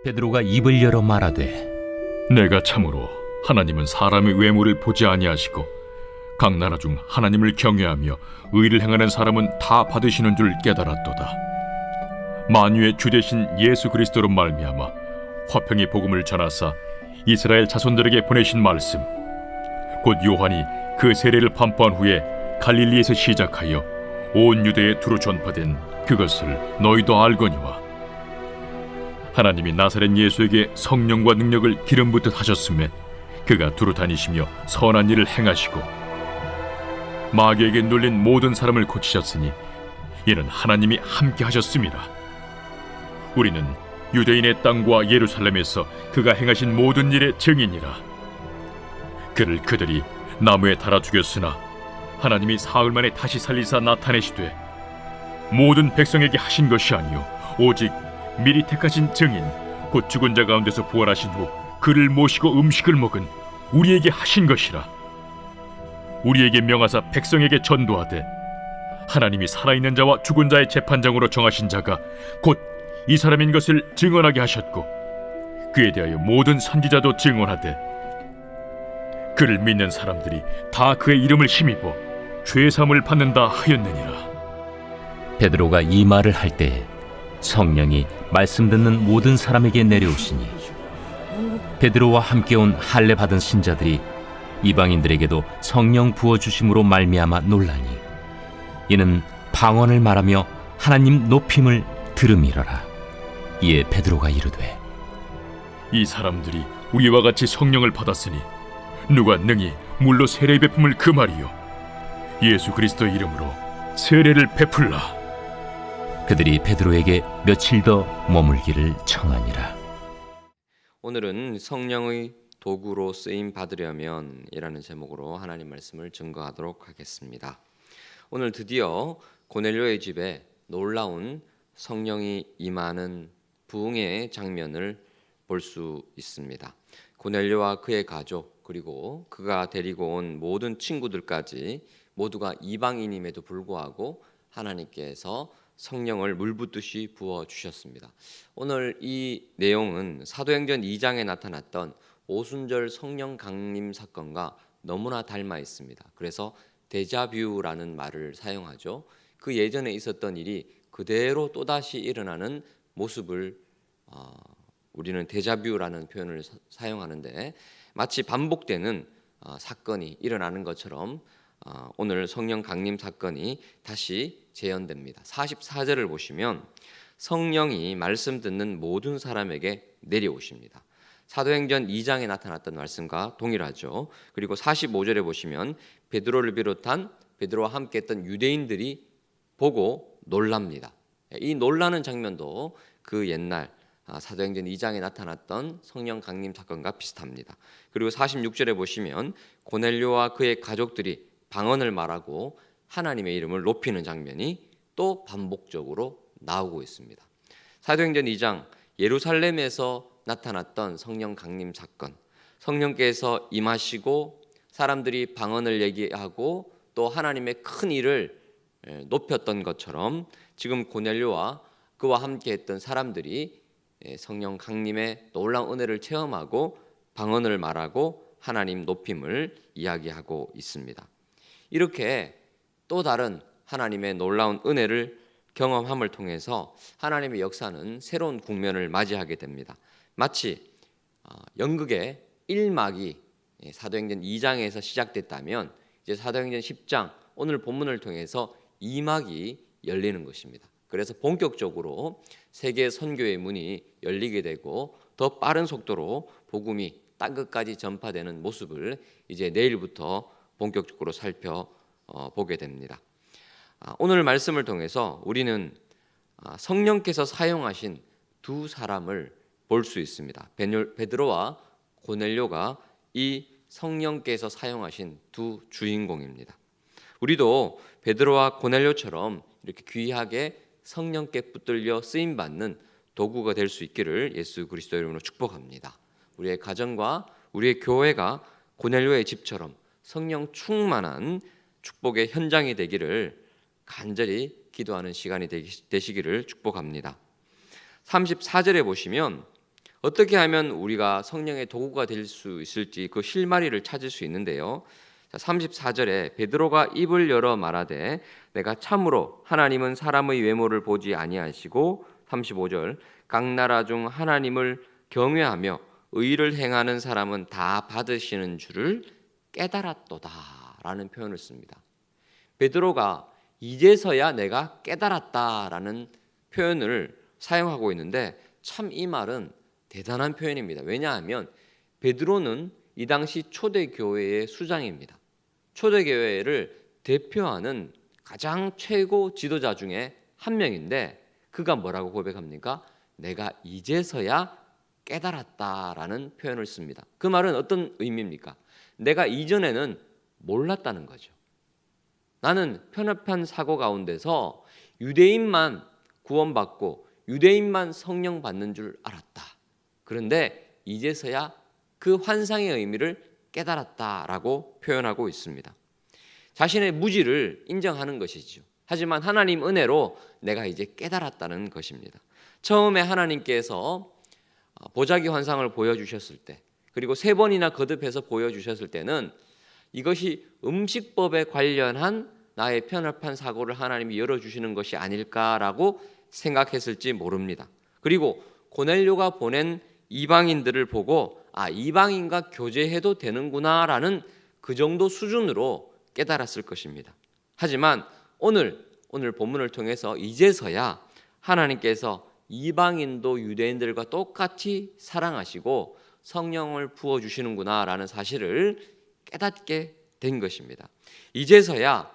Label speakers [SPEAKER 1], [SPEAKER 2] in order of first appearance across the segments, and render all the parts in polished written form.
[SPEAKER 1] 베드로가 입을 열어 말하되,
[SPEAKER 2] 내가 참으로 하나님은 사람의 외모를 보지 아니하시고 각 나라 중 하나님을 경외하며 의를 행하는 사람은 다 받으시는 줄 깨달았도다. 만유의 주 되신 예수 그리스도로 말미암아 화평의 복음을 전하사 이스라엘 자손들에게 보내신 말씀, 곧 요한이 그 세례를 판포한 후에 갈릴리에서 시작하여 온 유대에 두루 전파된 그것을 너희도 알거니와, 하나님이 나사렛 예수에게 성령과 능력을 기름 붓듯 하셨음에 그가 두루 다니시며 선한 일을 행하시고 마귀에게 눌린 모든 사람을 고치셨으니 이는 하나님이 함께 하셨습니다. 우리는 유대인의 땅과 예루살렘에서 그가 행하신 모든 일의 증인이라. 그를 그들이 나무에 달아 죽였으나 하나님이 사흘 만에 다시 살리사 나타내시되 모든 백성에게 하신 것이 아니요 오직 미리 택하신 증인 곧 죽은 자 가운데서 부활하신 후 그를 모시고 음식을 먹은 우리에게 하신 것이라. 우리에게 명하사 백성에게 전도하되 하나님이 살아있는 자와 죽은 자의 재판장으로 정하신 자가 곧 이 사람인 것을 증언하게 하셨고, 그에 대하여 모든 선지자도 증언하되 그를 믿는 사람들이 다 그의 이름을 힘입어 죄사함을 받는다 하였느니라.
[SPEAKER 1] 베드로가 이 말을 할 때에 성령이 말씀 듣는 모든 사람에게 내려오시니 베드로와 함께 온 할례 받은 신자들이 이방인들에게도 성령 부어주심으로 말미암아 놀라니, 이는 방언을 말하며 하나님 높임을 들음이러라. 이에 베드로가 이르되,
[SPEAKER 2] 이 사람들이 우리와 같이 성령을 받았으니 누가 능히 물로 세례 베품을 금하리요? 예수 그리스도의 이름으로 세례를 베풀라.
[SPEAKER 1] 그들이 베드로에게 며칠 더 머물기를 청하니라.
[SPEAKER 3] 오늘은 성령의 도구로 쓰임 받으려면 이라는 제목으로 하나님 말씀을 증거하도록 하겠습니다. 오늘 드디어 고넬료의 집에 놀라운 성령이 임하는 부흥의 장면을 볼 수 있습니다. 고넬료와 그의 가족, 그리고 그가 데리고 온 모든 친구들까지 모두가 이방인임에도 불구하고 하나님께서 성령을 물붓듯이 부어주셨습니다. 오늘 이 내용은 사도행전 2장에 나타났던 오순절 성령 강림 사건과 너무나 닮아 있습니다. 그래서 데자뷰라는 말을 사용하죠. 그 예전에 있었던 일이 그대로 또다시 일어나는 모습을 우리는 데자뷰라는 표현을 사용하는데, 마치 반복되는 사건이 일어나는 것처럼 오늘 성령 강림 사건이 다시 재현됩니다. 44절을 보시면 성령이 말씀 듣는 모든 사람에게 내려오십니다. 사도행전 2장에 나타났던 말씀과 동일하죠. 그리고 45절에 보시면 베드로를 비롯한 베드로와 함께 했던 유대인들이 보고 놀랍니다. 이 놀라는 장면도 그 옛날 사도행전 2장에 나타났던 성령 강림 사건과 비슷합니다. 그리고 46절에 보시면 고넬료와 그의 가족들이 방언을 말하고 하나님의 이름을 높이는 장면이 또 반복적으로 나오고 있습니다. 사도행전 2장 예루살렘에서 나타났던 성령 강림 사건, 성령께서 임하시고 사람들이 방언을 얘기하고 또 하나님의 큰 일을 높였던 것처럼 지금 고넬료와 그와 함께 했던 사람들이 성령 강림의 놀라운 은혜를 체험하고 방언을 말하고 하나님 높임을 이야기하고 있습니다. 이렇게 또 다른 하나님의 놀라운 은혜를 경험함을 통해서 하나님의 역사는 새로운 국면을 맞이하게 됩니다. 마치 연극의 1막이 사도행전 2장에서 시작됐다면 이제 사도행전 10장 오늘 본문을 통해서 2막이 열리는 것입니다. 그래서 본격적으로 세계 선교의 문이 열리게 되고 더 빠른 속도로 복음이 땅끝까지 전파되는 모습을 이제 내일부터 본격적으로 살펴보게 됩니다. 오늘 말씀을 통해서 우리는 성령께서 사용하신 두 사람을 볼 수 있습니다. 베드로와 고넬료가 이 성령께서 사용하신 두 주인공입니다. 우리도 베드로와 고넬료처럼 이렇게 귀하게 성령께 붙들려 쓰임받는 도구가 될 수 있기를 예수 그리스도 이름으로 축복합니다. 우리의 가정과 우리의 교회가 고넬료의 집처럼 성령 충만한 축복의 현장이 되기를 간절히 기도하는 시간이 되시기를 축복합니다. 34절에 보시면 어떻게 하면 우리가 성령의 도구가 될 수 있을지 그 실마리를 찾을 수 있는데요. 34절에 베드로가 입을 열어 말하되 내가 참으로 하나님은 사람의 외모를 보지 아니하시고 35절 각 나라 중 하나님을 경외하며 의를 행하는 사람은 다 받으시는 줄을 깨달았도다라는 표현을 씁니다. 베드로가 이제서야 내가 깨달았다라는 표현을 사용하고 있는데 참 이 말은 대단한 표현입니다. 왜냐하면 베드로는 이 당시 초대교회의 수장입니다. 초대교회를 대표하는 가장 최고 지도자 중에 한 명인데 그가 뭐라고 고백합니까? 내가 이제서야 깨달았다라는 표현을 씁니다. 그 말은 어떤 의미입니까? 내가 이전에는 몰랐다는 거죠. 나는 편협한 사고 가운데서 유대인만 구원받고 유대인만 성령 받는 줄 알았다. 그런데 이제서야 그 환상의 의미를 깨달았다라고 표현하고 있습니다. 자신의 무지를 인정하는 것이죠. 하지만 하나님 은혜로 내가 이제 깨달았다는 것입니다. 처음에 하나님께서 보자기 환상을 보여주셨을 때 그리고 3번이나 거듭해서 보여주셨을 때는 이것이 음식법에 관련한 나의 편협한 사고를 하나님이 열어주시는 것이 아닐까라고 생각했을지 모릅니다. 그리고 고넬료가 보낸 이방인들을 보고 이방인과 교제해도 되는구나라는 그 정도 수준으로 깨달았을 것입니다. 하지만 오늘 본문을 통해서 이제서야 하나님께서 이방인도 유대인들과 똑같이 사랑하시고 성령을 부어주시는구나라는 사실을 깨닫게 된 것입니다. 이제서야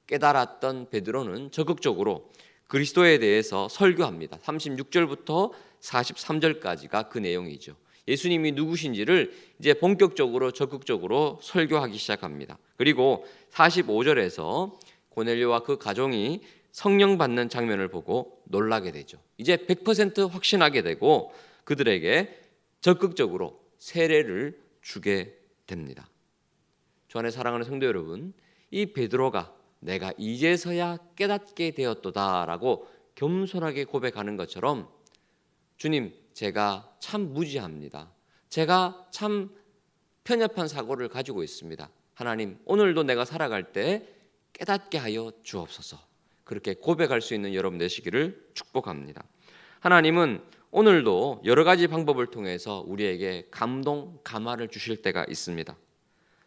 [SPEAKER 3] 깨달았던 베드로는 적극적으로 그리스도에 대해서 설교합니다. 36절부터 43절까지가 그 내용이죠. 예수님이 누구신지를 이제 본격적으로 적극적으로 설교하기 시작합니다. 그리고 45절에서 고넬료와 그 가족이 성령 받는 장면을 보고 놀라게 되죠. 이제 100% 확신하게 되고 그들에게 적극적으로 세례를 주게 됩니다. 주 안에 사랑하는 성도 여러분, 이 베드로가 내가 이제서야 깨닫게 되었도다라고 겸손하게 고백하는 것처럼 주님, 제가 참 무지합니다. 제가 참 편협한 사고를 가지고 있습니다. 하나님, 오늘도 내가 살아갈 때 깨닫게 하여 주옵소서. 그렇게 고백할 수 있는 여러분 되시기를 축복합니다. 하나님은 오늘도 여러 가지 방법을 통해서 우리에게 감동, 감화를 주실 때가 있습니다.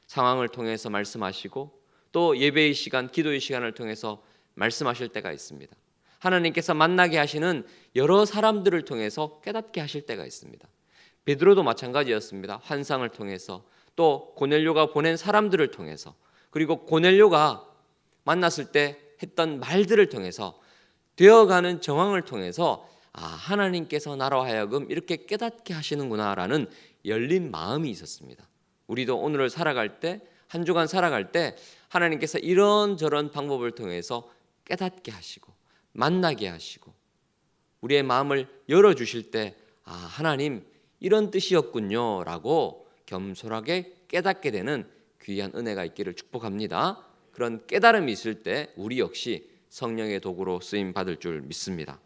[SPEAKER 3] 상황을 통해서 말씀하시고 또 예배의 시간, 기도의 시간을 통해서 말씀하실 때가 있습니다. 하나님께서 만나게 하시는 여러 사람들을 통해서 깨닫게 하실 때가 있습니다. 베드로도 마찬가지였습니다. 환상을 통해서 또 고넬료가 보낸 사람들을 통해서 그리고 고넬료가 만났을 때 했던 말들을 통해서 되어가는 정황을 통해서 하나님께서 나로 하여금 이렇게 깨닫게 하시는구나라는 열린 마음이 있었습니다. 우리도 오늘을 살아갈 때 한 주간 살아갈 때 하나님께서 이런저런 방법을 통해서 깨닫게 하시고 만나게 하시고 우리의 마음을 열어주실 때 하나님 이런 뜻이었군요 라고 겸손하게 깨닫게 되는 귀한 은혜가 있기를 축복합니다. 그런 깨달음이 있을 때 우리 역시 성령의 도구로 쓰임 받을 줄 믿습니다.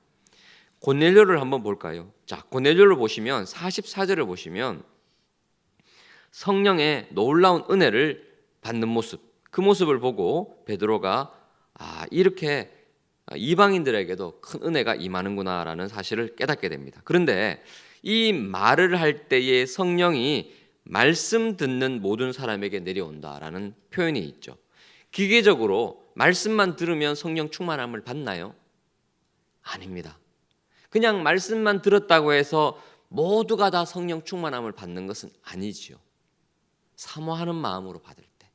[SPEAKER 3] 고넬료를 한번 볼까요? 자, 고넬료를 보시면 44절을 보시면 성령의 놀라운 은혜를 받는 모습, 그 모습을 보고 베드로가 이렇게 이방인들에게도 큰 은혜가 임하는구나라는 사실을 깨닫게 됩니다. 그런데 이 말을 할 때의 성령이 말씀 듣는 모든 사람에게 내려온다라는 표현이 있죠. 기계적으로 말씀만 들으면 성령 충만함을 받나요? 아닙니다. 그냥 말씀만 들었다고 해서 모두가 다 성령 충만함을 받는 것은 아니지요. 사모하는 마음으로 받을 때,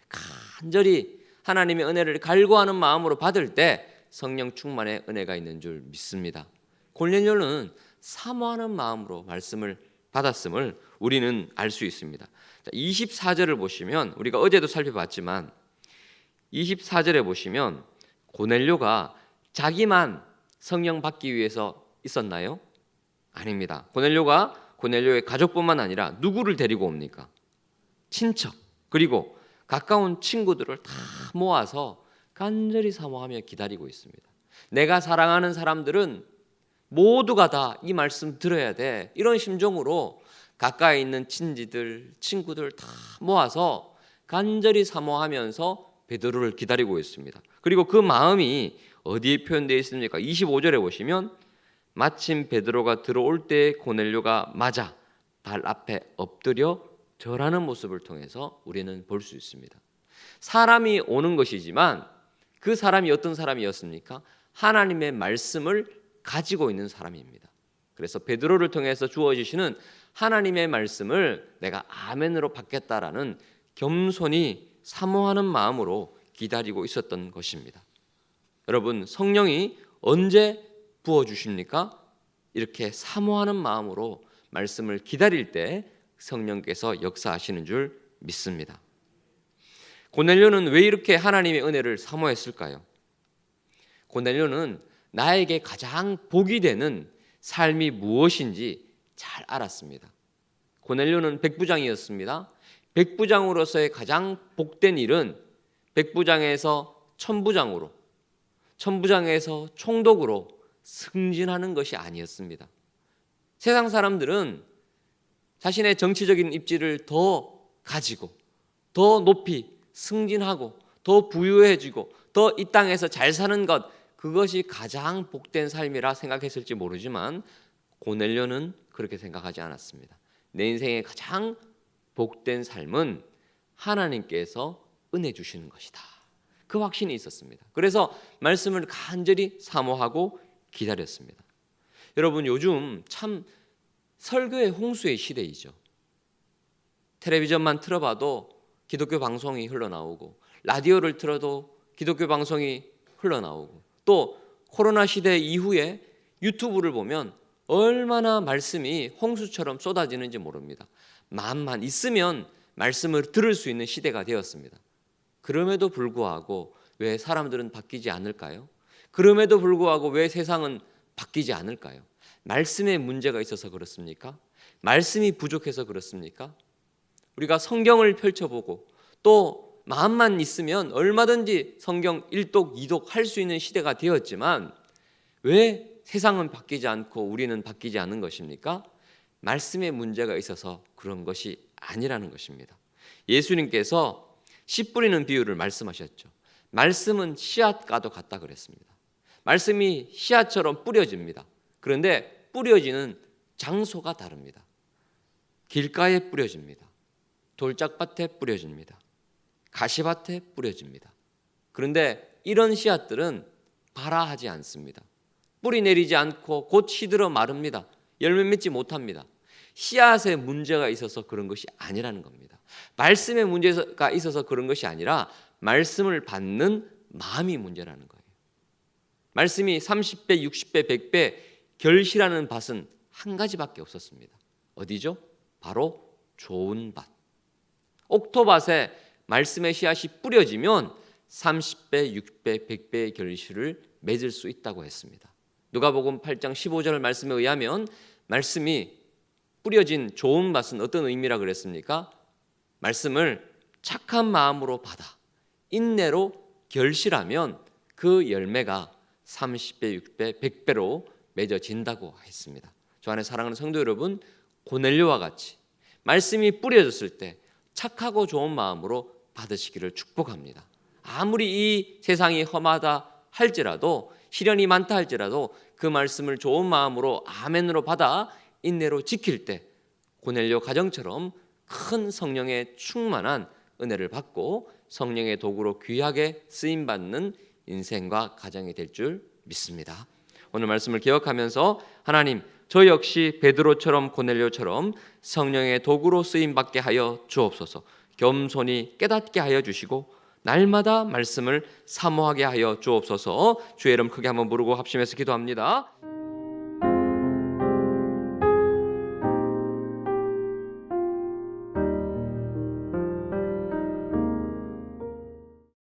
[SPEAKER 3] 간절히 하나님의 은혜를 갈구하는 마음으로 받을 때 성령 충만의 은혜가 있는 줄 믿습니다. 고넬료는 사모하는 마음으로 말씀을 받았음을 우리는 알 수 있습니다. 24절을 보시면 우리가 어제도 살펴봤지만 24절에 보시면 고넬료가 자기만 성령 받기 위해서 있었나요? 아닙니다. 고넬료가 고넬료의 가족뿐만 아니라 누구를 데리고 옵니까? 친척 그리고 가까운 친구들을 다 모아서 간절히 사모하며 기다리고 있습니다. 내가 사랑하는 사람들은 모두가 다 이 말씀 들어야 돼. 이런 심정으로 가까이 있는 친지들, 친구들 다 모아서 간절히 사모하면서 베드로를 기다리고 있습니다. 그리고 그 마음이 어디에 표현되어 있습니까? 25절에 보시면 마침 베드로가 들어올 때 고넬료가 맞아 발 앞에 엎드려 절하는 모습을 통해서 우리는 볼 수 있습니다. 사람이 오는 것이지만 그 사람이 어떤 사람이었습니까? 하나님의 말씀을 가지고 있는 사람입니다. 그래서 베드로를 통해서 주어지시는 하나님의 말씀을 내가 아멘으로 받겠다라는 겸손히 사모하는 마음으로 기다리고 있었던 것입니다. 여러분, 성령이 언제 부어주십니까? 이렇게 사모하는 마음으로 말씀을 기다릴 때 성령께서 역사하시는 줄 믿습니다. 고넬료는 왜 이렇게 하나님의 은혜를 사모했을까요? 고넬료는 나에게 가장 복이 되는 삶이 무엇인지 잘 알았습니다. 고넬료는 백부장이었습니다. 백부장으로서의 가장 복된 일은 백부장에서 천부장으로, 천부장에서 총독으로 승진하는 것이 아니었습니다. 세상 사람들은 자신의 정치적인 입지를 더 가지고 더 높이 승진하고 더 부유해지고 더 이 땅에서 잘 사는 것, 그것이 가장 복된 삶이라 생각했을지 모르지만 고넬료는 그렇게 생각하지 않았습니다. 내 인생의 가장 복된 삶은 하나님께서 은혜 주시는 것이다. 그 확신이 있었습니다. 그래서 말씀을 간절히 사모하고 기다렸습니다. 여러분, 요즘 참 설교의 홍수의 시대이죠. 텔레비전만 틀어봐도 기독교 방송이 흘러나오고 라디오를 틀어도 기독교 방송이 흘러나오고 또 코로나 시대 이후에 유튜브를 보면 얼마나 말씀이 홍수처럼 쏟아지는지 모릅니다. 마음만 있으면 말씀을 들을 수 있는 시대가 되었습니다. 그럼에도 불구하고 왜 사람들은 바뀌지 않을까요? 그럼에도 불구하고 왜 세상은 바뀌지 않을까요? 말씀에 문제가 있어서 그렇습니까? 말씀이 부족해서 그렇습니까? 우리가 성경을 펼쳐보고 또 마음만 있으면 얼마든지 성경 1독, 2독 할 수 있는 시대가 되었지만 왜 세상은 바뀌지 않고 우리는 바뀌지 않는 것입니까? 말씀에 문제가 있어서 그런 것이 아니라는 것입니다. 예수님께서 씨 뿌리는 비유를 말씀하셨죠. 말씀은 씨앗과도 같다 그랬습니다. 말씀이 씨앗처럼 뿌려집니다. 그런데 뿌려지는 장소가 다릅니다. 길가에 뿌려집니다. 돌짝밭에 뿌려집니다. 가시밭에 뿌려집니다. 그런데 이런 씨앗들은 발아하지 않습니다. 뿌리 내리지 않고 곧 시들어 마릅니다. 열매 맺지 못합니다. 씨앗에 문제가 있어서 그런 것이 아니라는 겁니다. 말씀에 문제가 있어서 그런 것이 아니라 말씀을 받는 마음이 문제라는 거예요. 말씀이 30배, 60배, 100배 결실하는 밭은 한 가지밖에 없었습니다. 어디죠? 바로 좋은 밭. 옥토밭에 말씀의 씨앗이 뿌려지면 30배, 6배, 100배의 결실을 맺을 수 있다고 했습니다. 누가복음 8장 15절 말씀에 의하면 말씀이 뿌려진 좋은 밭은 어떤 의미라 그랬습니까? 말씀을 착한 마음으로 받아 인내로 결실하면 그 열매가 30배, 6배, 100배로 맺어진다고 했습니다. 저 안에 사랑하는 성도 여러분, 고넬료와 같이 말씀이 뿌려졌을 때 착하고 좋은 마음으로 받으시기를 축복합니다. 아무리 이 세상이 험하다 할지라도, 시련이 많다 할지라도 그 말씀을 좋은 마음으로 아멘으로 받아 인내로 지킬 때 고넬료 가정처럼 큰 성령의 충만한 은혜를 받고 성령의 도구로 귀하게 쓰임받는 인생과 가정이 될 줄 믿습니다. 오늘 말씀을 기억하면서 하나님, 저 역시 베드로처럼 고넬료처럼 성령의 도구로 쓰임받게 하여 주옵소서. 겸손히 깨닫게 하여 주시고 날마다 말씀을 사모하게 하여 주옵소서. 주의 이름 크게 한번 부르고 합심해서 기도합니다.